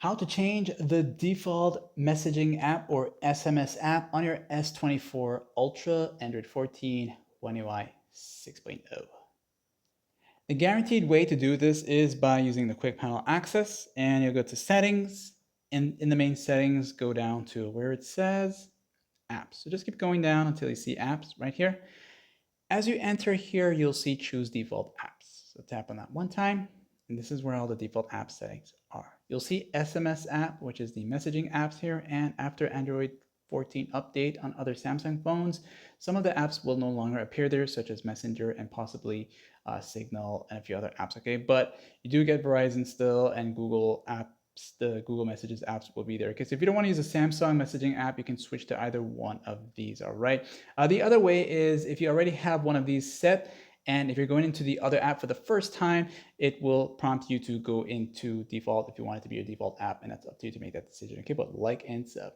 How to change the default messaging app or SMS app on your S24 Ultra, Android 14, One UI 6.0. The guaranteed way to do this is by using the quick panel access, and you'll go to settings, and in the main settings, go down to where it says apps. So just keep going down until you see apps right here. As you enter here, you'll see choose default apps. So tap on that one time, and this is where all the default app settings are. You'll see SMS app, which is the messaging apps here, and after Android 14 update on other Samsung phones, some of the apps will no longer appear there, such as Messenger and possibly Signal and a few other apps, okay? But you do get Verizon still, and Google apps, the Google Messages apps will be there. Okay, so if you don't want to use a Samsung messaging app, you can switch to either one of these, all right? The other way is if you already have one of these set, and if you're going into the other app for the first time, it will prompt you to go into default if you want it to be your default app, and that's up to you to make that decision. Okay, but like and sub.